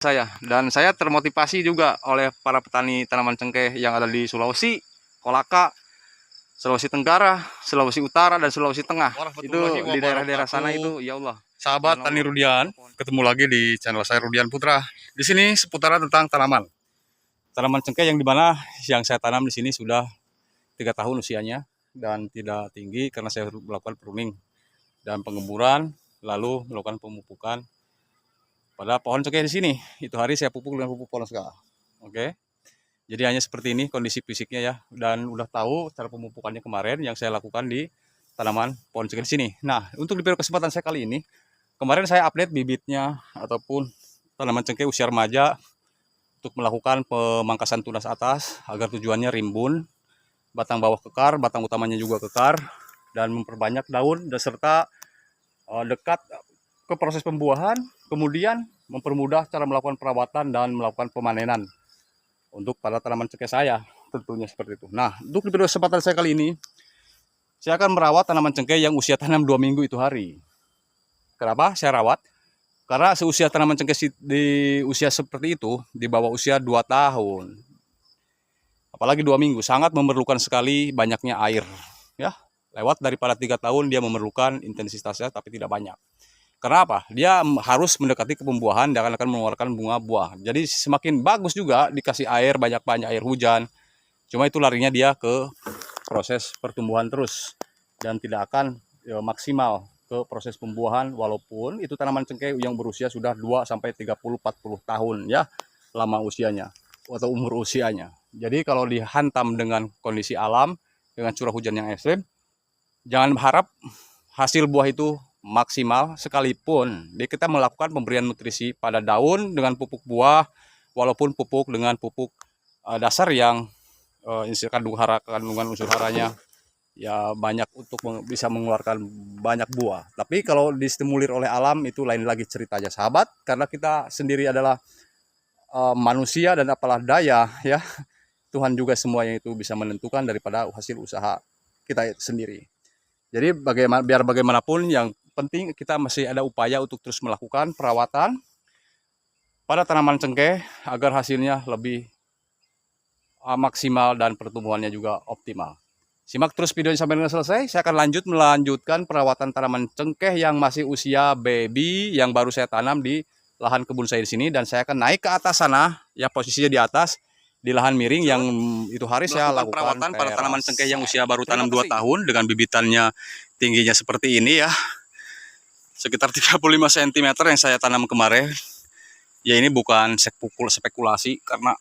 saya termotivasi juga oleh para petani tanaman cengkeh yang ada di Sulawesi, Kolaka, Sulawesi Tenggara, Sulawesi Utara, dan Sulawesi Tengah. Itu di daerah-daerah sana itu, ya Allah. Sahabat Tani Rudian, ketemu lagi di channel saya Rudian Putra. Di sini seputaran tentang tanaman cengkeh yang saya tanam di sini sudah 3 tahun usianya dan tidak tinggi karena saya melakukan pruning dan pengemburan, lalu melakukan pemupukan pada pohon cengkeh di sini. Itu hari saya pupuk dengan pupuk Polonska. Oke. Jadi hanya seperti ini kondisi fisiknya ya, dan udah tahu cara pemupukannya kemarin yang saya lakukan di tanaman pohon cengkeh di sini. Nah, untuk di video kesempatan saya kali ini, kemarin saya update bibitnya ataupun tanaman cengkeh usia remaja untuk melakukan pemangkasan tunas atas agar tujuannya rimbun, batang bawah kekar, batang utamanya juga kekar, dan memperbanyak daun dan serta dekat ke proses pembuahan, kemudian mempermudah cara melakukan perawatan dan melakukan pemanenan untuk para tanaman cengkeh saya, tentunya seperti itu. Nah, untuk di video kesempatan saya kali ini, saya akan merawat tanaman cengkeh yang usia tanam 2 minggu itu hari. Kenapa saya rawat? Karena seusia tanaman cengkeh di usia seperti itu, di bawah usia 2 tahun, apalagi 2 minggu, sangat memerlukan sekali banyaknya air. Ya, lewat daripada 3 tahun dia memerlukan intensitasnya tapi tidak banyak. Karena apa? Dia harus mendekati ke pembuahan dan akan mengeluarkan bunga buah. Jadi semakin bagus juga dikasih air, banyak-banyak air hujan. Cuma itu larinya dia ke proses pertumbuhan terus dan tidak akan maksimal ke proses pembuahan, walaupun itu tanaman cengkeh yang berusia sudah 2 sampai 30-40 tahun ya, lama usianya atau umur usianya. Jadi kalau dihantam dengan kondisi alam dengan curah hujan yang ekstrim, jangan berharap hasil buah itu maksimal, sekalipun kita melakukan pemberian nutrisi pada daun dengan pupuk buah, walaupun pupuk dengan pupuk dasar yang kandungan unsur haranya ya banyak untuk bisa mengeluarkan banyak buah. Tapi kalau distimulir oleh alam itu lain lagi ceritanya, sahabat, karena kita sendiri adalah manusia dan apalah daya ya, Tuhan juga semuanya itu bisa menentukan daripada hasil usaha kita sendiri. Jadi biar bagaimanapun yang penting kita masih ada upaya untuk terus melakukan perawatan pada tanaman cengkeh agar hasilnya lebih maksimal dan pertumbuhannya juga optimal. Simak terus videonya sampai dengan selesai. Saya akan melanjutkan perawatan tanaman cengkeh yang masih usia baby yang baru saya tanam di lahan kebun saya di sini, dan saya akan naik ke atas sana ya, posisinya di atas di lahan miring yang itu hari saya lakukan perawatan pada tanaman cengkeh yang usia baru tanam 2 tahun dengan bibitannya tingginya seperti ini ya, sekitar 35 cm yang saya tanam kemarin. Ya, ini bukan spekulasi karena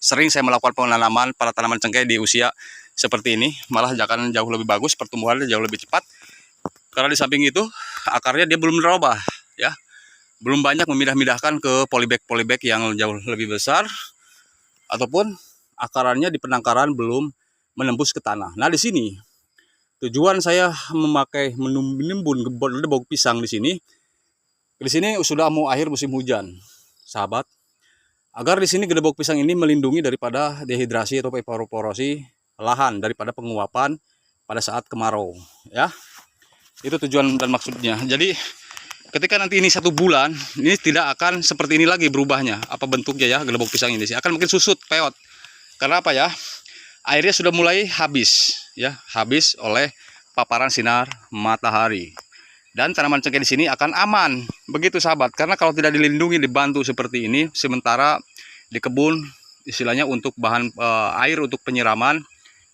sering saya melakukan penanaman pada tanaman cengkeh di usia seperti ini, malah akan jauh lebih bagus, pertumbuhannya jauh lebih cepat. Karena di samping itu akarnya dia belum merubah ya, belum banyak memindah-mindahkan ke polybag yang jauh lebih besar, ataupun akarannya di penangkaran belum menembus ke tanah. Nah, di sini tujuan saya memakai menimbun gedebok pisang di sini. Di sini sudah mau akhir musim hujan, sahabat. Agar di sini gedebok pisang ini melindungi daripada dehidrasi atau evaporasi lahan daripada penguapan pada saat kemarau, ya. Itu tujuan dan maksudnya. Jadi ketika nanti ini 1 bulan, ini tidak akan seperti ini lagi berubahnya. Apa bentuknya ya, gedebok pisang ini akan mungkin susut, peot. Karena apa ya? Airnya sudah mulai habis ya, habis oleh paparan sinar matahari. Dan tanaman cengkeh di sini akan aman. Begitu sahabat, karena kalau tidak dilindungi, dibantu seperti ini, sementara di kebun istilahnya untuk bahan air untuk penyiraman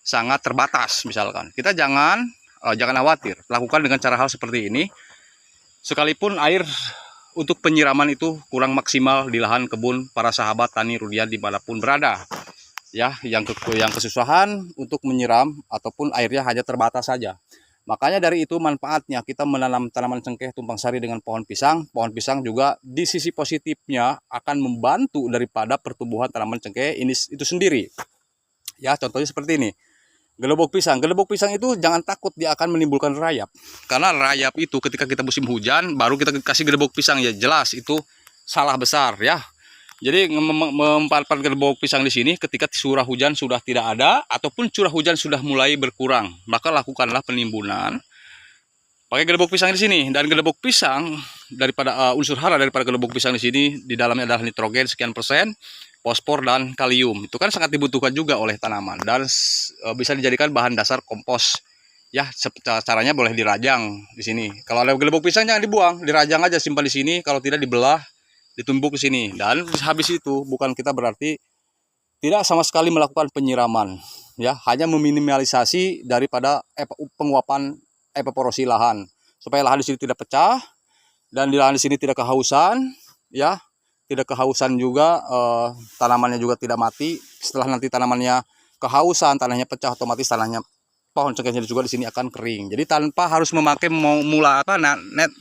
sangat terbatas misalkan. Kita jangan khawatir, lakukan dengan cara hal seperti ini. Sekalipun air untuk penyiraman itu kurang maksimal di lahan kebun para sahabat tani Rudian dimanapun berada ya, yang kesusahan untuk menyiram ataupun airnya hanya terbatas saja. Makanya dari itu manfaatnya kita menanam tanaman cengkeh tumpang sari dengan pohon pisang. Pohon pisang juga di sisi positifnya akan membantu daripada pertumbuhan tanaman cengkeh ini itu sendiri. Ya, contohnya seperti ini. Gedebok pisang itu jangan takut dia akan menimbulkan rayap. Karena rayap itu ketika kita musim hujan baru kita kasih gedebok pisang, ya jelas itu salah besar ya. Jadi mempanfaatkan gedebok pisang di sini ketika curah hujan sudah tidak ada ataupun curah hujan sudah mulai berkurang, maka lakukanlah penimbunan pakai gedebok pisang di sini. Dan gedebok pisang daripada unsur hara daripada gelembung pisang di sini di dalamnya adalah nitrogen sekian persen, fosfor dan kalium. Itu kan sangat dibutuhkan juga oleh tanaman dan bisa dijadikan bahan dasar kompos. Ya, caranya boleh dirajang di sini. Kalau ada gelembung pisang jangan dibuang, dirajang aja, simpan di sini. Kalau tidak dibelah, ditumbuk ke sini. Dan habis itu bukan kita berarti tidak sama sekali melakukan penyiraman, ya, hanya meminimalisasi daripada penguapan evaporasi lahan supaya lahan di sini tidak pecah dan di lahan di sini tidak kehausan, ya, tidak kehausan juga, tanamannya juga tidak mati. Setelah nanti tanamannya kehausan, tanahnya pecah, otomatis tanahnya pohon cengkehnya juga di sini akan kering. Jadi tanpa harus memakai net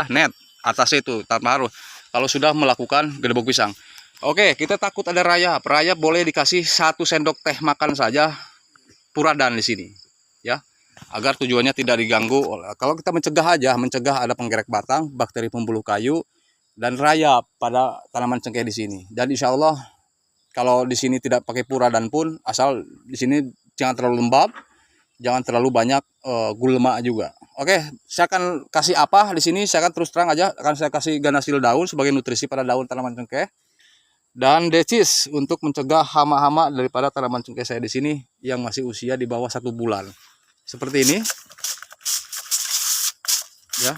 net atasnya itu tanpa harus. Kalau sudah melakukan gelembung pisang. Oke, kita takut ada rayap. Rayap boleh dikasih 1 sendok teh makan saja puradan di sini, ya, agar tujuannya tidak diganggu. Kalau kita mencegah ada penggerek batang, bakteri pembuluh kayu, dan rayap pada tanaman cengkeh di sini. Dan insya Allah kalau di sini tidak pakai puradan pun, asal di sini jangan terlalu lembab, jangan terlalu banyak gulma juga. Oke, saya akan kasih apa di sini? Saya akan terus terang aja, akan saya kasih ganasil daun sebagai nutrisi pada daun tanaman cengkeh. Dan decis untuk mencegah hama-hama daripada tanaman cengkeh saya di sini yang masih usia di bawah 1 bulan. Seperti ini, ya.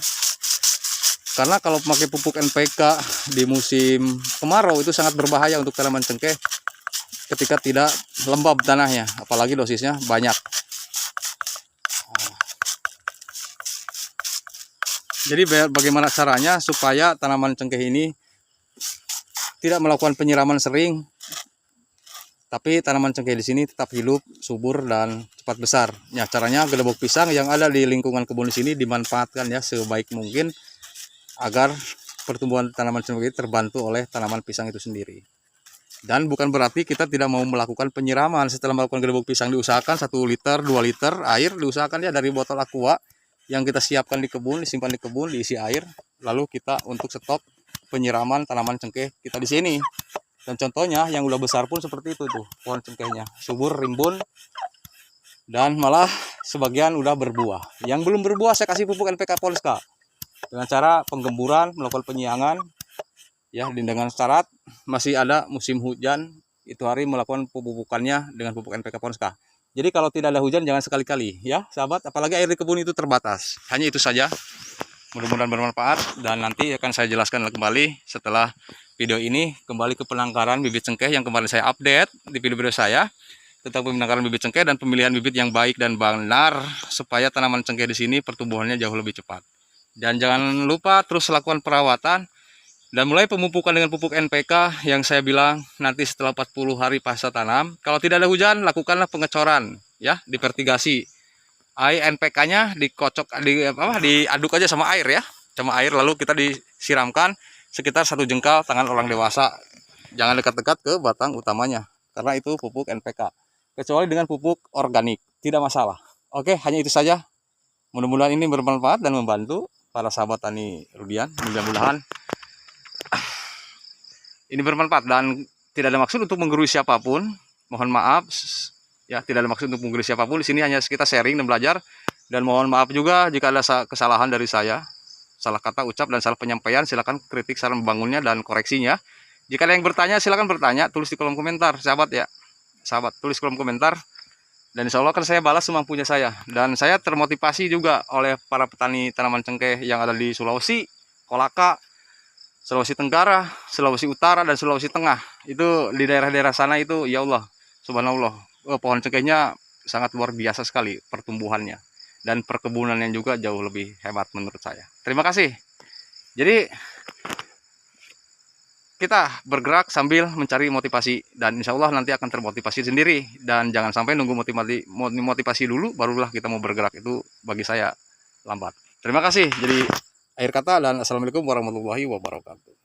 Karena kalau memakai pupuk NPK di musim kemarau itu sangat berbahaya untuk tanaman cengkeh ketika tidak lembab tanahnya, apalagi dosisnya banyak. Jadi bagaimana caranya supaya tanaman cengkeh ini tidak melakukan penyiraman sering, tapi tanaman cengkeh di sini tetap hidup, subur dan cepat besar. Ya, caranya gelembung pisang yang ada di lingkungan kebun di sini dimanfaatkan ya sebaik mungkin agar pertumbuhan tanaman cengkeh terbantu oleh tanaman pisang itu sendiri. Dan bukan berarti kita tidak mau melakukan penyiraman. Setelah melakukan gelembung pisang, diusahakan 1 liter, 2 liter air, diusahakan ya dari botol aqua yang kita siapkan di kebun, disimpan di kebun, diisi air, lalu kita untuk stok penyiraman tanaman cengkeh kita di sini. Dan contohnya yang udah besar pun seperti itu tuh, pohon cengkehnya subur, rimbun, dan malah sebagian udah berbuah. Yang belum berbuah saya kasih pupuk NPK Polska dengan cara penggemburan, melakukan penyiangan, ya, dengan syarat masih ada musim hujan itu hari melakukan pemupukannya dengan pupuk NPK Polska. Jadi kalau tidak ada hujan jangan sekali-kali, ya sahabat, apalagi air di kebun itu terbatas. Hanya itu saja. Mudah-mudahan bermanfaat dan nanti akan saya jelaskan kembali setelah video ini kembali ke penangkaran bibit cengkeh yang kemarin saya update di video-video saya tentang penangkaran bibit cengkeh dan pemilihan bibit yang baik dan benar supaya tanaman cengkeh di sini pertumbuhannya jauh lebih cepat. Dan jangan lupa terus lakukan perawatan dan mulai pemupukan dengan pupuk NPK yang saya bilang nanti setelah 40 hari pasca tanam. Kalau tidak ada hujan, lakukanlah pengecoran, ya, divertigasi. Air NPK-nya dikocok, diaduk aja sama air ya, sama air, lalu kita disiramkan sekitar 1 jengkal tangan orang dewasa. Jangan dekat-dekat ke batang utamanya, karena itu pupuk NPK. Kecuali dengan pupuk organik, tidak masalah. Oke, hanya itu saja. Mudah-mudahan ini bermanfaat dan membantu para sahabat tani Rudian. Mudah-mudahan ini bermanfaat dan tidak ada maksud untuk menggurui siapapun. Mohon maaf. Ya, tidak ada maksud untuk menggurui siapapun. Di sini hanya kita sharing dan belajar. Dan mohon maaf juga jika ada kesalahan dari saya. Salah kata ucap dan salah penyampaian. Silakan kritik, saran membangunnya dan koreksinya. Jika ada yang bertanya, silakan bertanya. Tulis di kolom komentar, sahabat ya. Sahabat, tulis kolom komentar. Dan insya Allah kan saya balas semampunya saya. Dan saya termotivasi juga oleh para petani tanaman cengkeh yang ada di Sulawesi, Kolaka, Sulawesi Tenggara, Sulawesi Utara, dan Sulawesi Tengah. Itu di daerah-daerah sana itu, ya Allah, subhanallah. Pohon cengkehnya sangat luar biasa sekali pertumbuhannya dan perkebunannya juga jauh lebih hebat menurut saya. Terima kasih. Jadi kita bergerak sambil mencari motivasi dan insya Allah nanti akan termotivasi sendiri dan jangan sampai nunggu motivasi dulu barulah kita mau bergerak, itu bagi saya lambat. Terima kasih. Jadi akhir kata dan assalamualaikum warahmatullahi wabarakatuh.